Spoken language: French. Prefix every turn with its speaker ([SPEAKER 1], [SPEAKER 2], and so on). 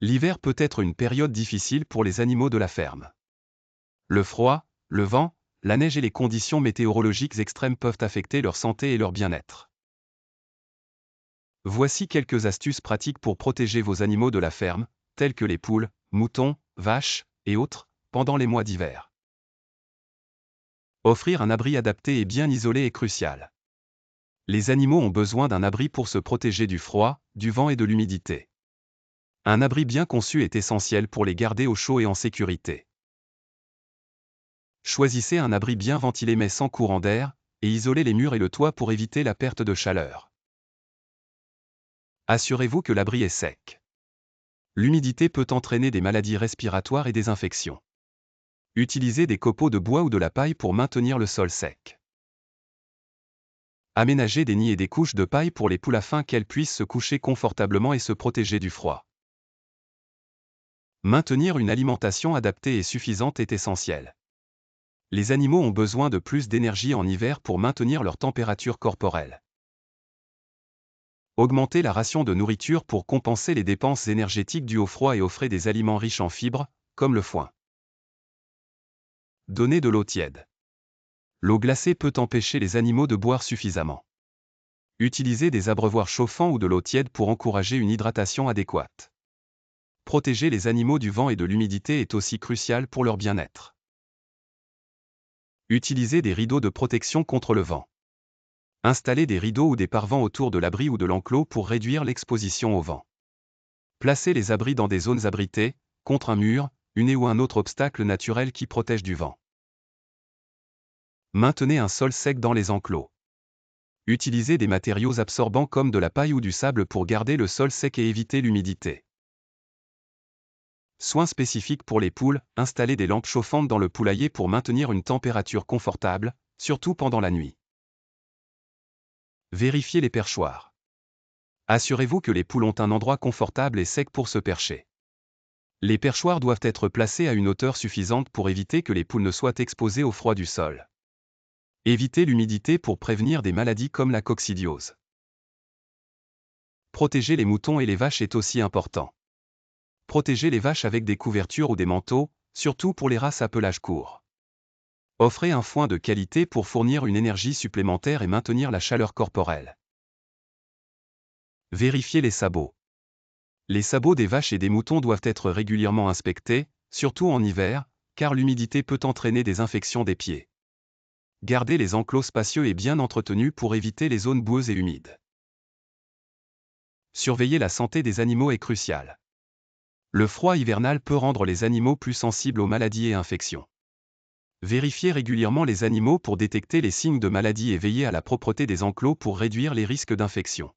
[SPEAKER 1] L'hiver peut être une période difficile pour les animaux de la ferme. Le froid, le vent, la neige et les conditions météorologiques extrêmes peuvent affecter leur santé et leur bien-être. Voici quelques astuces pratiques pour protéger vos animaux de la ferme, tels que les poules, moutons, vaches, et autres, pendant les mois d'hiver. Offrir un abri adapté et bien isolé est crucial. Les animaux ont besoin d'un abri pour se protéger du froid, du vent et de l'humidité. Un abri bien conçu est essentiel pour les garder au chaud et en sécurité. Choisissez un abri bien ventilé mais sans courant d'air, et isolez les murs et le toit pour éviter la perte de chaleur. Assurez-vous que l'abri est sec. L'humidité peut entraîner des maladies respiratoires et des infections. Utilisez des copeaux de bois ou de la paille pour maintenir le sol sec. Aménagez des nids et des couches de paille pour les poules afin qu'elles puissent se coucher confortablement et se protéger du froid. Maintenir une alimentation adaptée et suffisante est essentiel. Les animaux ont besoin de plus d'énergie en hiver pour maintenir leur température corporelle. Augmentez la ration de nourriture pour compenser les dépenses énergétiques dues au froid et offrez des aliments riches en fibres, comme le foin. Donnez de l'eau tiède. L'eau glacée peut empêcher les animaux de boire suffisamment. Utilisez des abreuvoirs chauffants ou de l'eau tiède pour encourager une hydratation adéquate. Protéger les animaux du vent et de l'humidité est aussi crucial pour leur bien-être. Utilisez des rideaux de protection contre le vent. Installez des rideaux ou des paravents autour de l'abri ou de l'enclos pour réduire l'exposition au vent. Placez les abris dans des zones abritées, contre un mur, une haie ou un autre obstacle naturel qui protège du vent. Maintenez un sol sec dans les enclos. Utilisez des matériaux absorbants comme de la paille ou du sable pour garder le sol sec et éviter l'humidité. Soins spécifiques pour les poules, installez des lampes chauffantes dans le poulailler pour maintenir une température confortable, surtout pendant la nuit. Vérifiez les perchoirs. Assurez-vous que les poules ont un endroit confortable et sec pour se percher. Les perchoirs doivent être placés à une hauteur suffisante pour éviter que les poules ne soient exposées au froid du sol. Évitez l'humidité pour prévenir des maladies comme la coccidiose. Protéger les moutons et les vaches est aussi important. Protégez les vaches avec des couvertures ou des manteaux, surtout pour les races à pelage court. Offrez un foin de qualité pour fournir une énergie supplémentaire et maintenir la chaleur corporelle. Vérifiez les sabots. Les sabots des vaches et des moutons doivent être régulièrement inspectés, surtout en hiver, car l'humidité peut entraîner des infections des pieds. Gardez les enclos spacieux et bien entretenus pour éviter les zones boueuses et humides. Surveiller la santé des animaux est crucial. Le froid hivernal peut rendre les animaux plus sensibles aux maladies et infections. Vérifiez régulièrement les animaux pour détecter les signes de maladie et veillez à la propreté des enclos pour réduire les risques d'infection.